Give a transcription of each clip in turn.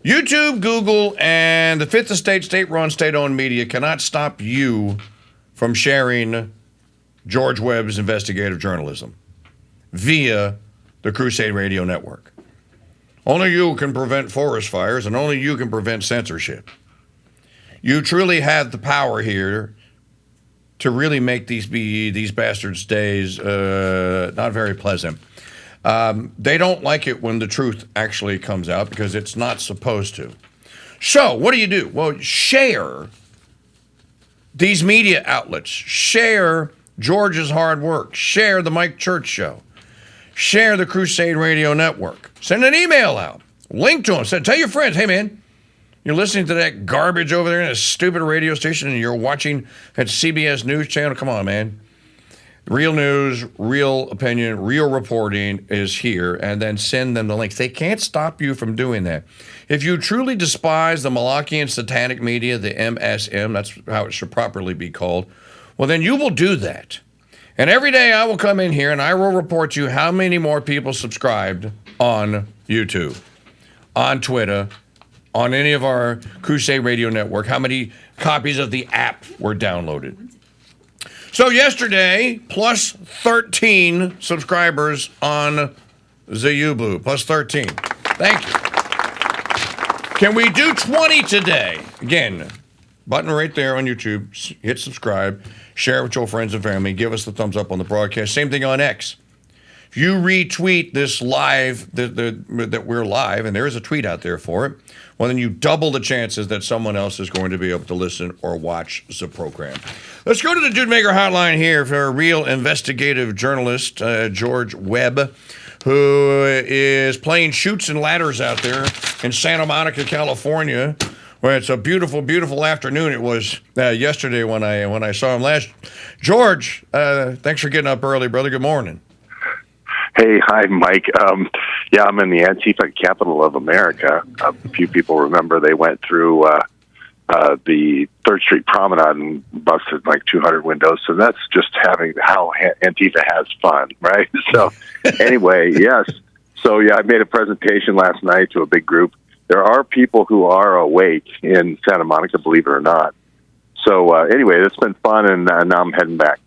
YouTube, Google, and the Fifth Estate, state-run, state-owned media cannot stop you from sharing George Webb's investigative journalism via the Crusade Radio Network. Only you can prevent forest fires, and only you can prevent censorship. You truly have the power here to really make these bastards' days not very pleasant. They don't like it when the truth actually comes out because it's not supposed to. So what do? Well, share these media outlets. Share George's hard work. Share the Mike Church Show. Share the Crusade Radio Network. Send an email out. Link to them. Tell your friends, hey, man, you're listening to that garbage over there in a stupid radio station and you're watching that CBS News channel. Come on, man. Real news, real opinion, real reporting is here, and then send them the links. They can't stop you from doing that. If you truly despise the Malachian satanic media, the MSM, that's how it should properly be called, well, then you will do that. And every day I will come in here and I will report to you how many more people subscribed on YouTube, on Twitter, on any of our Crusade Radio Network, how many copies of the app were downloaded. So yesterday, plus 13 subscribers on Zayubu, plus 13. Thank you. Can we do 20 today? Again, button right there on YouTube. Hit subscribe. Share it with your friends and family. Give us the thumbs up on the broadcast. Same thing on X. If you retweet this live, that we're live, and there is a tweet out there for it, well, then you double the chances that someone else is going to be able to listen or watch the program. Let's go to the Dude Maker hotline here for a real investigative journalist, George Webb, who is playing chutes and ladders out there in Santa Monica, California, where it's a beautiful, beautiful afternoon. It was yesterday when I saw him last. George, thanks for getting up early, brother. Good morning. Hey, hi, Mike. Yeah, I'm in the Antifa capital of America. A few people remember they went through the 3rd Street Promenade and busted like 200 windows. So that's just having how Antifa has fun, right? So anyway, yes. So yeah, I made a presentation last night to a big group. There are people who are awake in Santa Monica, believe it or not. So anyway, it's been fun, and now I'm heading back.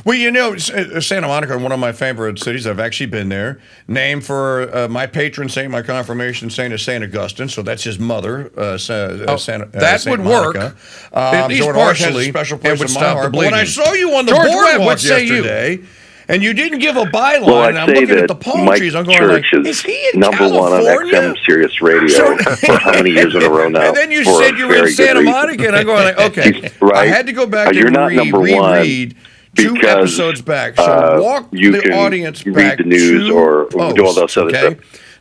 Well, you know, Santa Monica, one of my favorite cities. I've actually been there. Named for my patron saint, my confirmation saint is St. Augustine, so that's his mother, that Saint would Monica. Work. At least partially. Has a special place in my heart. But when I saw you on the boardwalk yesterday, and you didn't give a byline, well, and I'm looking at the palm Mike trees, I'm going Church like, is he in number California? 1 on XM Sirius Radio for how many years in a row now? And then you said you were in Santa Monica, and I'm going like, okay, right. I had to go back and reread 2 episodes back. So walk the audience back. Read the news or do all those other stuff.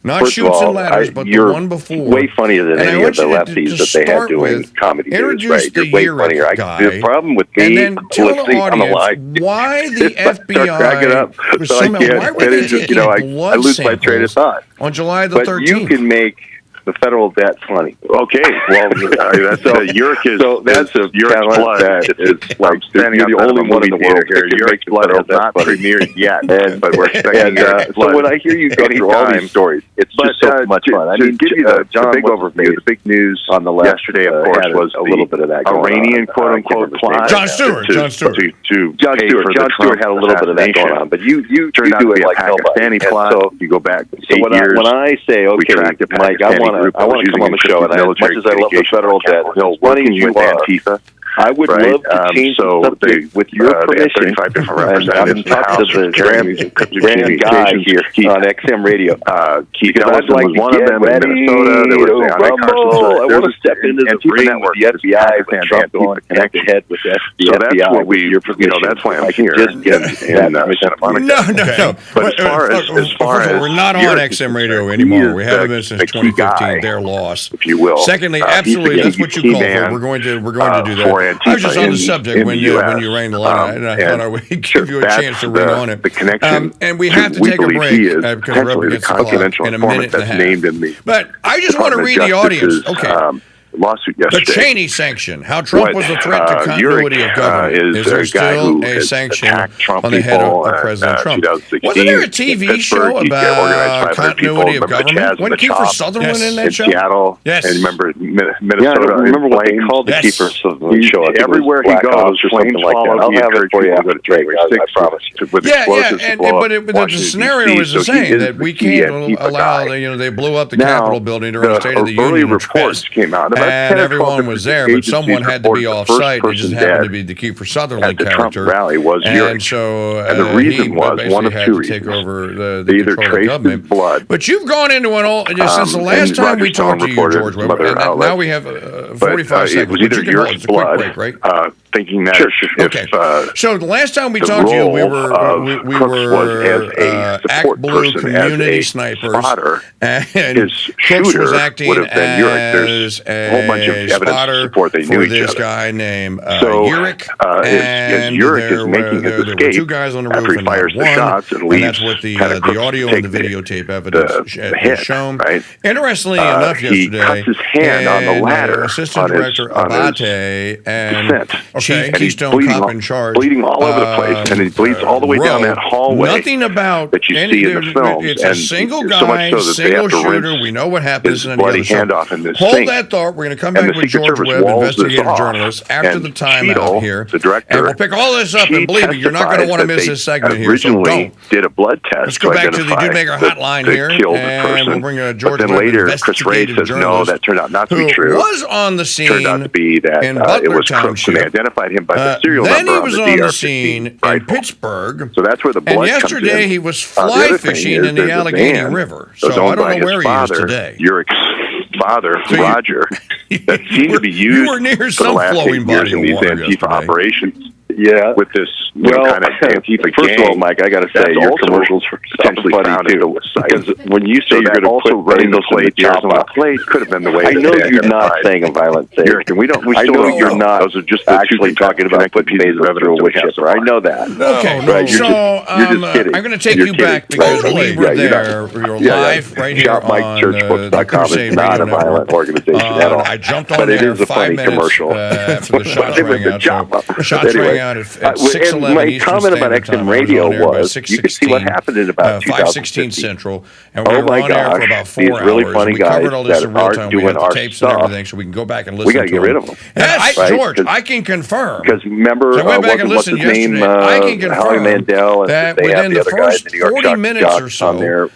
Not First Shoots of all, and Ladders, but the one before. Way funnier than any of the lefties that they had doing comedy news, right? You're way funnier. The problem with me listening on the line, why the FBI was somehow, why were they taking blood I lose my train of thought. On July the 13th? But you can make the federal debt funny. Okay, well, that's Uric is so that's a Uric's blood. It's like standing you're the only one in the world here. Uric's blood has not premiered yet, but we're expecting so when I hear you go through all these stories, it's just so much fun. I mean, give you the big overview. The big news on the left yesterday, of course, was a little bit of that Iranian quote unquote plot. John Stewart. John Stewart had a little bit of that going on, but you do it like Pakistani plot. So you go back 8 years. When I say, okay, Mike, I want to come on the show, and as much as I love the federal debt, funny as you are, Antifa, I would love to change the subject with your permission. I've been talking to the grand guy here on XM Radio. Keith Ellison was one of them in Minnesota. There was I want to step into the ring with the FBI with Trump going head to head with the FBI. So that's what that's why I'm here. No. But as far as we're not on XM Radio anymore. We haven't been since 2015. Their loss, if you will. Secondly, absolutely, that's what you call for. We're going to do that. I was just on the subject when you rang the line, and I thought I would give you a chance to ring on it. The connection, and we have to take a break because we're up against the clock in a minute and a half. But I just want to read the audience. Okay. lawsuit yesterday. The Cheney sanction. How Trump was a threat to continuity of government. Is there still a sanction on the head of President Trump? Wasn't there a TV show about continuity of government? Wasn't Kiefer Sutherland in that show? Seattle. Yes. And remember Minnesota. Yeah, I don't remember what they called the Kiefer Sutherland show. Everywhere he goes, flames fall. I'll have it for you after January 6th, I promise. But the scenario is the same, that we can't allow, they blew up the Capitol building during the State of the Union reports came out, and everyone was there, but someone had to be off-site. It just happened to be the Kiefer Sutherland character. The Trump rally was and so and the reason was one of two reasons. Take over the either control of government. Blood. But you've gone into an all since the last time we talked to you, George Webb. And now we have 45 seconds. It was either Urich's blood, break, right? Thinking that so the last time we talked to you, we were Act Blue community snipers, and his Crooks was acting as a whole bunch of evidence to support they knew each this other. Guy named Uric, and Uric is making his escape. There were two guys on the roof, after he fires the shots and leaves. And that's what the audio and the videotape evidence has shown. Right? Interestingly enough, he cuts his hand on the ladder. Assistant Director Abate and Keystone Cop in charge, bleeding all over the place, and he bleeds all the way down that hallway. Nothing about that you see in the films. It's a single guy, single shooter. We know what happens in bloody handoff in this Hold that thought. We're going to come back with George Webb, investigative journalist, after the time out here, the director, and we'll pick all this up. And believe me, you're not going to want to miss this segment here. So don't. Did a blood test. Let's go back to the Dude Maker hotline here, and we'll bring George Webb, later, Chris Ray says no, that turned out not to be true. Was on the scene. Turned out to be that it was Crooks, and they identified him by the serial number. Then he was on the scene in Pittsburgh. So that's where the blood comes in. And yesterday he was fly fishing in the Allegheny River. So I don't know where he is today. Uric's father, Roger, that seemed to be used for the last 8 years in these Antifa operations. Yeah, with this kind of Antifa first of all, Mike, I got to say your commercials are potentially funny too. Because when you say you're going to put running those plates on a plate, could have been the way. I know you're not saying a violent thing. I know you're not those are just actually talking about putting pieces through a wood chipper. I know that. Okay, right? So you're just kidding. I'm going to take you back because we were there. We were live right here on the Crusade not a violent organization at all. I jumped on there 5 minutes commercial after the shots rang out. Shots rang out at 6:11 my Eastern comment about Standard Time. XM Radio was you could see what happened in about 5:16 Central, and we were on air for about 4 hours. Really funny we guys covered all this in real time. We doing had the tapes and everything, so we can go back and listen. We got to get rid of them. Yes, George, I can confirm. Because remember, so I went back and listened yesterday. I can confirm that within the first 40 minutes or so, there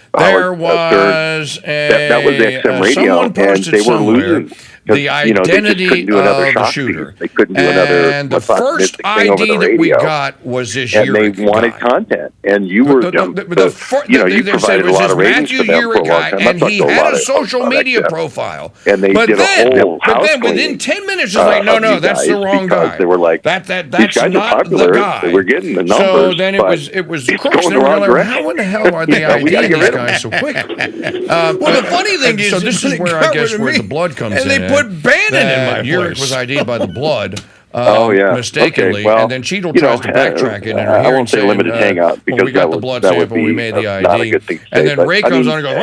was that was XM Radio, someone posted and they were losing. The identity of the shooter. They couldn't do another. And the first ID that we got was this Uric guy. And they wanted content. And you were, you provided a lot of ratings for them for a long time. And he had a social media profile. And they did a whole house But then within 10 minutes, it's like, no, that's the wrong guy. They were like, that's not the guy. We're getting the numbers. So then it was Crooks. They were like, how in the hell are they IDing these guys so quick? Well, the funny thing is, so this is where I guess where the blood comes in. And they put Bannon in my place. Uric was ID'd by the blood. Mistakenly, and then Cheadle tries to backtrack it in her I won't say limited hangout because we got the blood sample, we made the ID, and then Ray comes on and goes,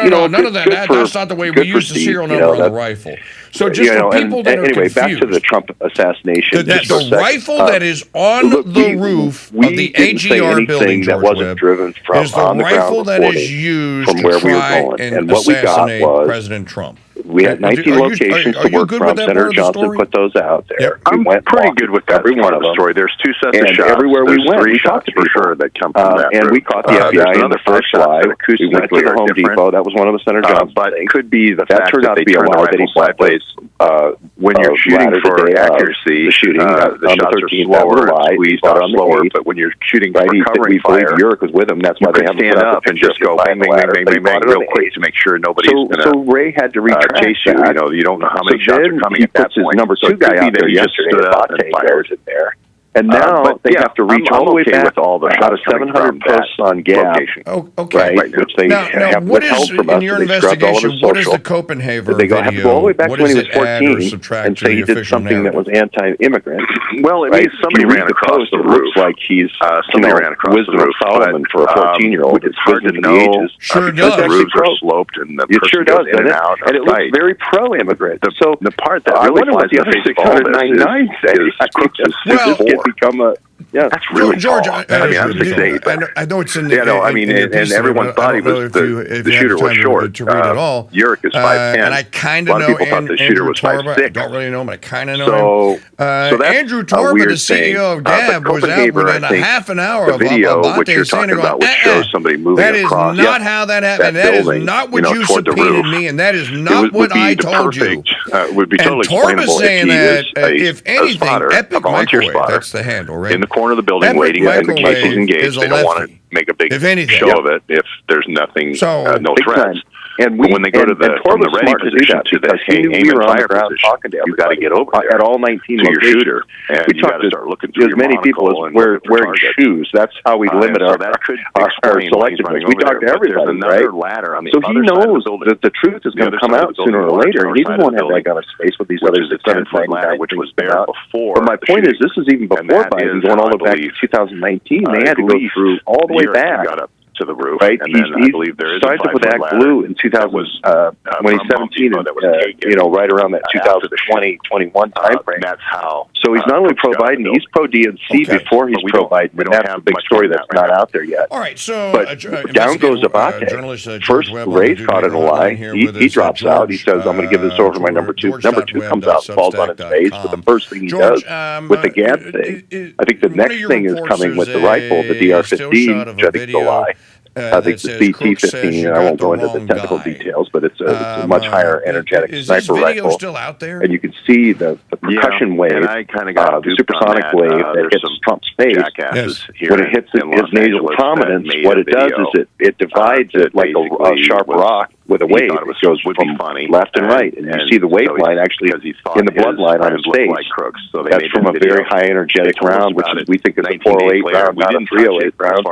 no, none of that. That's not the way we use the serial number on the rifle. So just for people that are confused. Back to the Trump assassination. The rifle that is on the roof of the AGR building, George Webb, is the rifle that is used to try and assassinate President Trump. We had 19 locations to work from. Senator Johnson put those out there. I'm pretty good with every one of them. Story. There's 2 sets of shots. Everywhere we went, we talked to for sure that come from that. And we caught the FBI in the first lie. We went to the Home Depot. That was one of the Senator Johnson but it could be the fact that they turned the rifle sideways. When you're shooting for accuracy, the shooting the shots are slower, squeezed out slower. But when you're shooting for covering fire, Uric was with him. That's why they have stand up and just go bang, bang, bang, bang, bang, real quick to make sure nobody's going to. So Ray had to retract chase you. You know, you don't know how many shots are coming at that point. Number 2 guy out there yesterday. And fires it there. And now they have to reach all the way back with all the out of 700 posts on Gab. Oh, okay. Right, which they have what withheld is, from us. in your They scrubbed all of investigation, his what is social. the Copenhagen They video? have to go all the way back to when he was 14 and say he did official something that was anti-immigrant. Well, it means somebody ran across the roof. It looks like he's somebody ran across Wisdom the roof. of Solomon for a 14-year-old. It's hard to know. Sure because does. the roofs are sloped and the It sure does, in and out. and it looks very pro-immigrant. So the part that really wonder what the other 699 say. Well, become a that's really George. tall. I mean, I'm 6'8". I know it's in the. Yeah, no, I mean, and everyone thought he was the shooter was short. To read it all, Uric is 5'10". And I kind of know. A lot of people thought the shooter was 5'6". I don't really know him, but I kind of know him. So that's Andrew Torba, the CEO of Gab, was out within a half an hour of video, which you're saying, talking about, which shows somebody moving across. That is not how that happened. That is not what you subpoenaed me, and that is not what I told you. Would be totally explainable saying that if anything, Epic Microwave, that's the handle, right? In the corner of the building, waiting, and the case is engaged. They don't want to make a big show of it if there's nothing, no threats. And when they go to the ready position to the aim and fire position, you've got to get over there at all 19 to your shooter, and you got to start looking through as many people as wearing shoes. That's how we limit our selectiveness. We talk to everybody, right? So he knows that the truth is going to come out sooner or later, and he doesn't want to have that kind of space with these other 699 ladder, which was there before. But my point is, this is even before Biden, going all the way back to 2019. They had to go through all the way back to the roof, right? And then I believe there is signed up with Act Blue in 2000, 2017, and right around that 2020-21 timeframe. That's how. So he's not only pro-Biden, he's pro-DNC before he's pro-Biden. And that's the big story that's not out there yet. All right, so down goes Abate. First, Ray's caught in a lie. He drops out. He says, "I'm going to give this over to my number two." Number two comes out, falls on his face. But the first thing he does with the Gab thing, I think the next thing is coming with the rifle, the DR-15, which I think is a lie. I think the CT-15, I won't go into the technical details, but it's a much higher energetic sniper rifle. Still out there? And you can see the percussion wave, the supersonic wave that hits Trump's face. When it hits his nasal prominence, what it does is it divides it like a sharp rock with a wave. It goes from left and right. And you see the wave line actually in the bloodline on his face. That's from a very high energetic round, which we think is a 408 round, not a 308 round,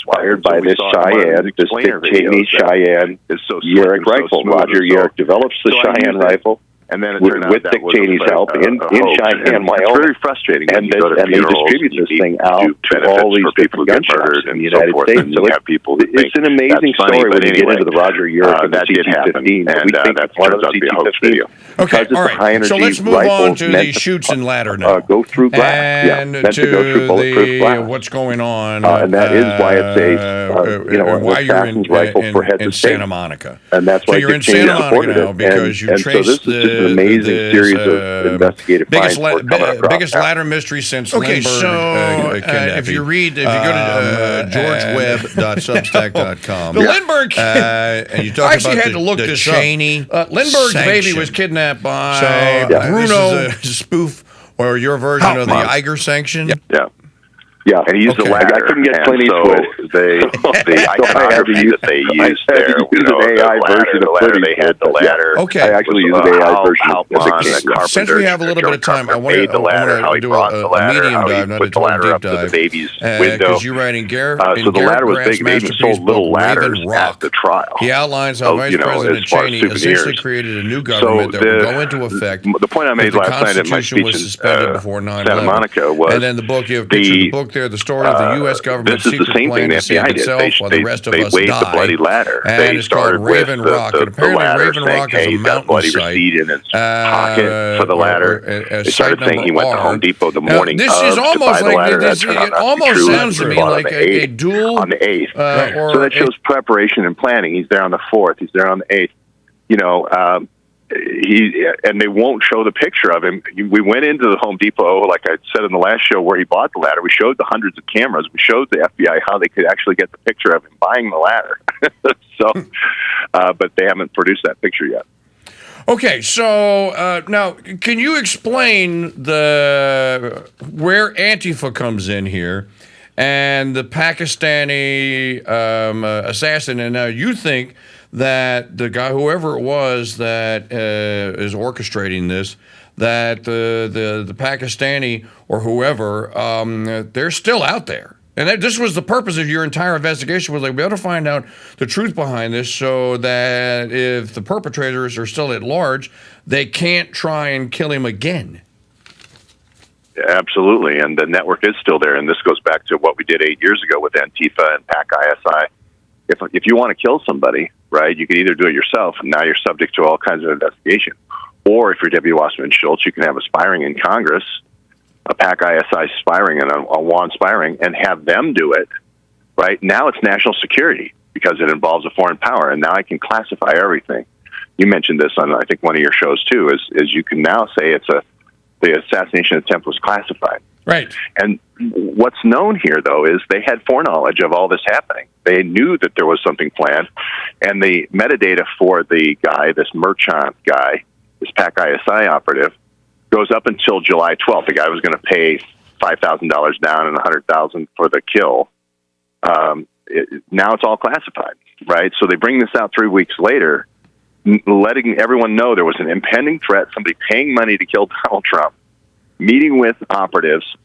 fired by this Cheyenne, this Dick Cheney Cheyenne Uric rifle. Roger Uric develops the Cheyenne rifle. And then with Dick Cheney's help in Cheyenne, Wyoming. It's very frustrating. And they distribute this thing out to all these different gun shops in the United States. So it's an amazing story when you get into the Roger Uric and the CT-15. And that turns out to be a hoax video. Okay, all right. So let's move on to the shoots and ladder now. Go through glass. And to go through bulletproof glass. What's going on. And that is why it's a assassin's rifle for heads of state. Santa Monica. And that's why you're in Santa Monica now because you traced an amazing series of investigative biggest ladder mystery since Lindbergh. If you go to georgewebb.substack.com, the Lindbergh, and you talk I actually had to look this Cheney up. Lindbergh's baby was kidnapped by Bruno. This is a spoof or your version of the Iger Sanction. Yeah, and he used the ladder. I couldn't get Clint Eastwood. The iconography that they used there, an AI version of ladder. They had the ladder. Okay, I actually used an AI version of the carpenter. Since we have a little bit of time, I want to do a medium dive, not a deep dive. Baby's window. Because you're writing Garrett. So the ladder was big. They even sold little ladders at the trial. He outlines how Vice President Cheney essentially created a new government that would go into effect. The point I made last night at my speech in Santa Monica was, and then the book, you have pictures of the book there, the story of the U.S. government's secret plan to save itself while the rest of us die. They waved the bloody ladder. And it's called Raven Rock. And apparently Raven Rock is a mountain site. In his pocket for the ladder. They started saying he went to Home Depot the morning this is almost like this. It almost sounds to me like a duel. On the 8th. So that shows preparation and planning. He's there on the 4th. He's there on the 8th. You know, and they won't show the picture of him. We went into the Home Depot, like I said in the last show, where he bought the ladder. We showed the hundreds of cameras. We showed the FBI how they could actually get the picture of him buying the ladder. But they haven't produced that picture yet. Okay, so now can you explain where Antifa comes in here and the Pakistani assassin? And now you think that the guy, whoever it was that is orchestrating this, that the Pakistani or whoever, they're still out there. And this was the purpose of your entire investigation, was like, we ought to find out the truth behind this so that if the perpetrators are still at large, they can't try and kill him again. Absolutely, and the network is still there, and this goes back to what we did 8 years ago with Antifa and PAC-ISI. If you want to kill somebody, right, you can either do it yourself, and now you're subject to all kinds of investigation. Or if you're Debbie Wasserman Schultz, you can have a spiring in Congress, a PAC-ISI spiring and a WAN spiring, and have them do it, right? Now it's national security because it involves a foreign power, and now I can classify everything. You mentioned this on, I think, one of your shows, too, is you can now say the assassination attempt was classified. Right. And what's known here, though, is they had foreknowledge of all this happening. They knew that there was something planned, and the metadata for the guy, this Merchant guy, this PAC-ISI operative, goes up until July 12th. The guy was going to pay $5,000 down and $100,000 for the kill. Now it's all classified, right? So they bring this out 3 weeks later, letting everyone know there was an impending threat, somebody paying money to kill Donald Trump, meeting with operatives.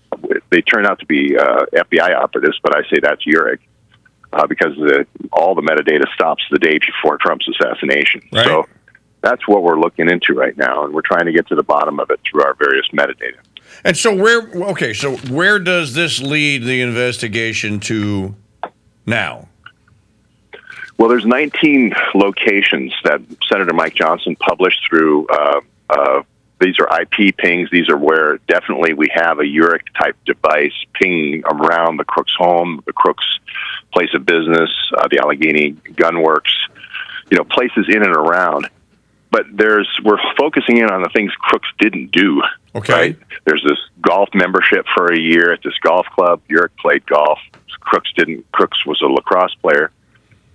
They turn out to be FBI operatives, but I say that's Urich, because all the metadata stops the day before Trump's assassination. Right. So that's what we're looking into right now, and we're trying to get to the bottom of it through our various metadata. And so where does this lead the investigation to now? Well, there's 19 locations that Senator Mike Johnson published through. These are IP pings. These are where definitely we have a Urich-type device pinging around the Crook's home, the Crook's place of business, the Allegheny Gun Works, places in and around. But we're focusing in on the things Crooks didn't do. Okay. Right? There's this golf membership for a year at this golf club. Urich played golf. Crooks didn't. Crooks was a lacrosse player.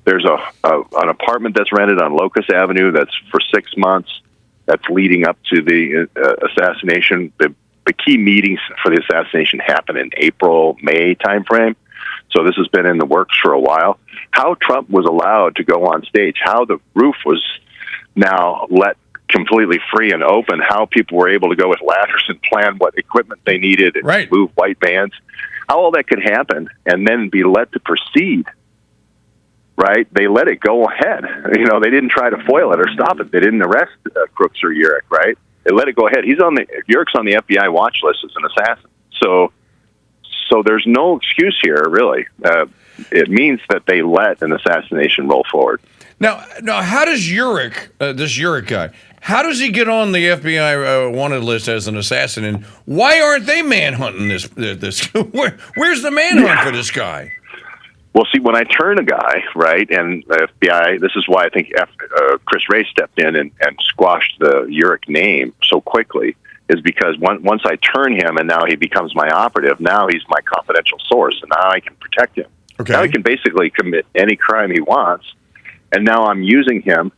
There's an apartment that's rented on Locust Avenue that's for 6 months. That's leading up to the assassination. The key meetings for the assassination happened in April, May timeframe. So this has been in the works for a while. How Trump was allowed to go on stage, how the roof was now let completely free and open, how people were able to go with ladders and plan what equipment they needed and right. move white vans, how all that could happen and then be let to proceed. Right? They let it go ahead. They didn't try to foil it or stop it. They didn't arrest Crooks or Urich, right? They let it go ahead. Urich's on the FBI watch list as an assassin. So there's no excuse here, really. It means that they let an assassination roll forward. Now, how does Urich, this Urich guy, how does he get on the FBI wanted list as an assassin? And why aren't they manhunting this? Where's the manhunt for this guy? Well, see, when I turn a guy, right, and the FBI, this is why I think Chris Wray stepped in and squashed the Urich name so quickly, is because once I turn him and now he becomes my operative, now he's my confidential source, and now I can protect him. Okay. Now he can basically commit any crime he wants, and now I'm using him,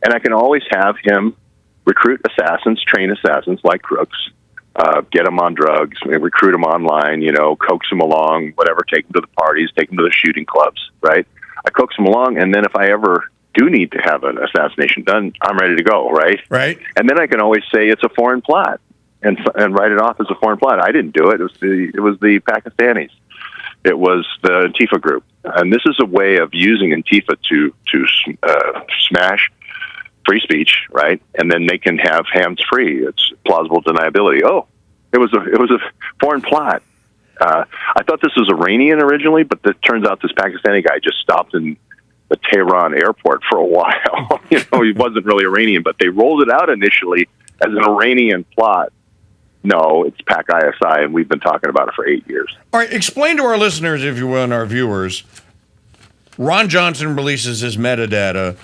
and I can always have him recruit assassins, train assassins like Crooks, get them on drugs, recruit them online, coax them along, whatever, take them to the parties, take them to the shooting clubs, right? I coax them along, and then if I ever do need to have an assassination done, I'm ready to go, right? Right. And then I can always say it's a foreign plot and write it off as a foreign plot. I didn't do it. It was the Pakistanis. It was the Antifa group. And this is a way of using Antifa to smash free speech, right? And then they can have hands free. It's plausible deniability. Oh, it was a foreign plot. I thought this was Iranian originally, but it turns out this Pakistani guy just stopped in the Tehran airport for a while. He wasn't really Iranian, but they rolled it out initially as an Iranian plot. No, it's PAC-ISI, and we've been talking about it for 8 years. All right, explain to our listeners, if you will, and our viewers, Ron Johnson releases his metadata.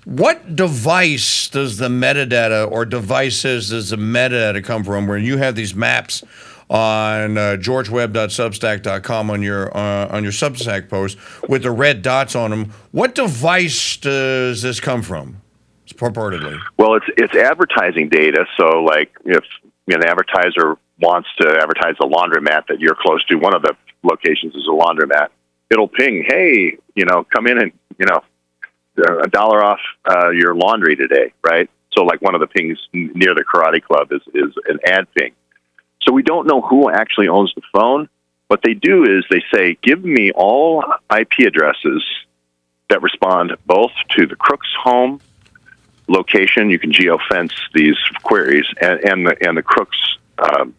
What device does the metadata or devices does the metadata come from where you have these maps on georgewebb.substack.com on your Substack post with the red dots on them? What device does this come from, purportedly? Well, it's advertising data. So, like, if an advertiser wants to advertise a laundromat that you're close to, one of the locations is a laundromat, it'll ping, hey, come in and, $1 off your laundry today, right? So like one of the pings near the karate club is an ad ping. So we don't know who actually owns the phone. What they do is they say, give me all IP addresses that respond both to the crook's home location. You can geofence these queries and the crook's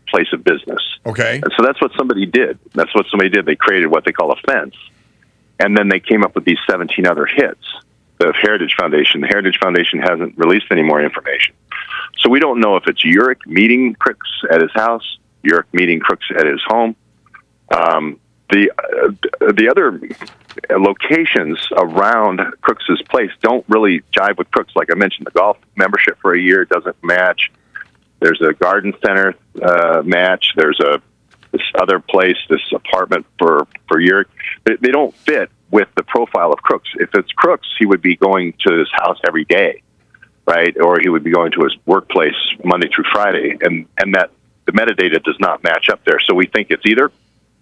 place of business. Okay. And so that's what somebody did. They created what they call a fence. And then they came up with these 17 other hits. The Heritage Foundation hasn't released any more information. So we don't know if it's Urick meeting crooks at his house, Urick meeting crooks at his home. The other locations around Crooks's place don't really jive with Crooks. Like I mentioned, the golf membership for a year doesn't match. There's a garden center match. There's this other place, this apartment for Urick. They don't fit with the profile of Crooks. If it's Crooks, he would be going to his house every day, right? Or he would be going to his workplace Monday through Friday, and that the metadata does not match up there. So we think it's either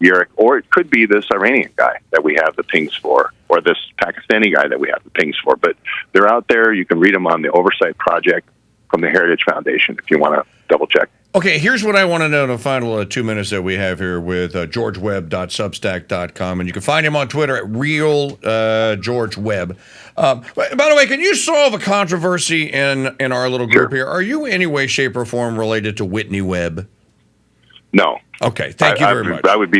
Urick, or it could be this Iranian guy that we have the pings for, or this Pakistani guy that we have the pings for. But they're out there. You can read them on the Oversight Project from the Heritage Foundation if you want to double check. Okay, here's what I want to know in the final 2 minutes that we have here with georgewebb.substack.com, and you can find him on Twitter at Real George Webb. By the way, can you solve a controversy in our little group here? Are you in any way, shape, or form related to Whitney Webb? No. Okay, thank you very much. I'd be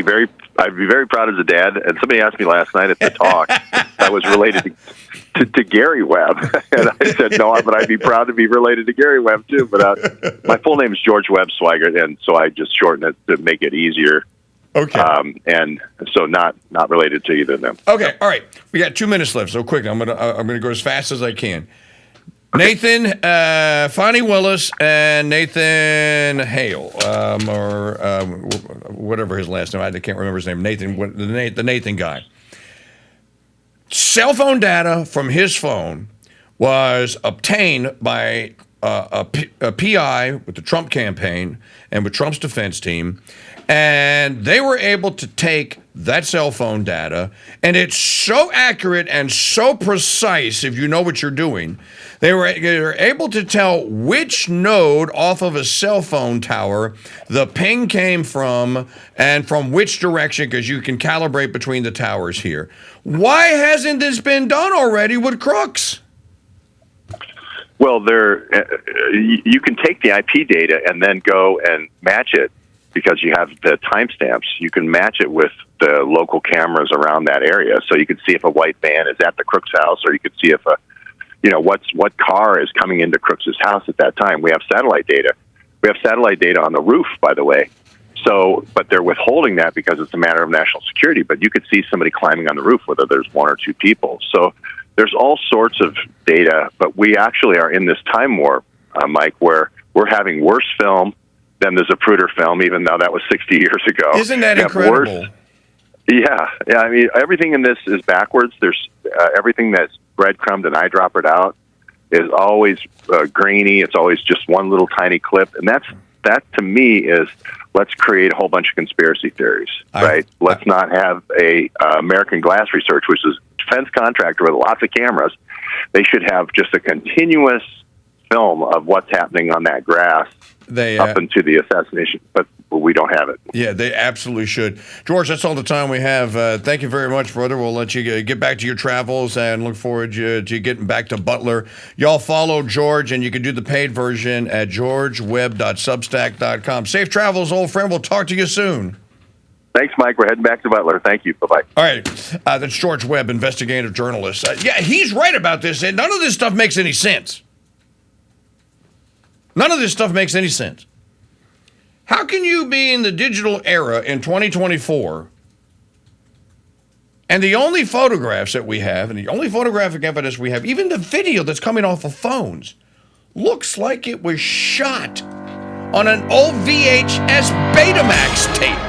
very proud as a dad. And somebody asked me last night at the talk I was related to Gary Webb, and I said no, but I'd be proud to be related to Gary Webb too. But my full name is George Webb Swigert, and so I just shortened it to make it easier. Okay. And so not related to either of them. Okay. All right. We got 2 minutes left, so quick. I'm gonna go as fast as I can. Nathan, Fonnie Willis, and Nathan Hale, or whatever his last name. I can't remember his name. Nathan, the Nathan guy. Cell phone data from his phone was obtained by a PI with the Trump campaign and with Trump's defense team, and they were able to take that cell phone data, and it's so accurate and so precise if you know what you're doing. They were able to tell which node off of a cell phone tower the ping came from and from which direction, because you can calibrate between the towers here. Why hasn't this been done already with crooks? Well, you can take the IP data and then go and match it because you have the timestamps. You can match it with the local cameras around that area, so you can see if a white van is at the crook's house, or you could see if what car is coming into Crooks' house at that time. We have satellite data. We have satellite data on the roof, by the way. So, but they're withholding that because it's a matter of national security. But you could see somebody climbing on the roof, whether there's one or two people. So there's all sorts of data. But we actually are in this time warp, Mike, where we're having worse film than the Zapruder film, even though that was 60 years ago. Isn't that incredible? Yeah. I mean, everything in this is backwards. There's everything that's breadcrumbed and eyedroppered out is always grainy. It's always just one little tiny clip, and that to me is, let's create a whole bunch of conspiracy theories, right? Let's not have a American Glass Research, which is a defense contractor with lots of cameras. They should have just a continuous film of what's happening on that grass up into the assassination, but we don't have it. Yeah, they absolutely should. George, that's all the time we have. Thank you very much, brother. We'll let you get back to your travels and look forward to you getting back to Butler. Y'all follow George, and you can do the paid version at georgewebb.substack.com. Safe travels, old friend. We'll talk to you soon. Thanks, Mike. We're heading back to Butler. Thank you. Bye-bye. All right. That's George Webb, investigative journalist. Yeah, he's right about this. And none of this stuff makes any sense. None of this stuff makes any sense. How can you be in the digital era in 2024 and the only photographs that we have and the only photographic evidence we have, even the video that's coming off of phones, looks like it was shot on an old VHS Betamax tape?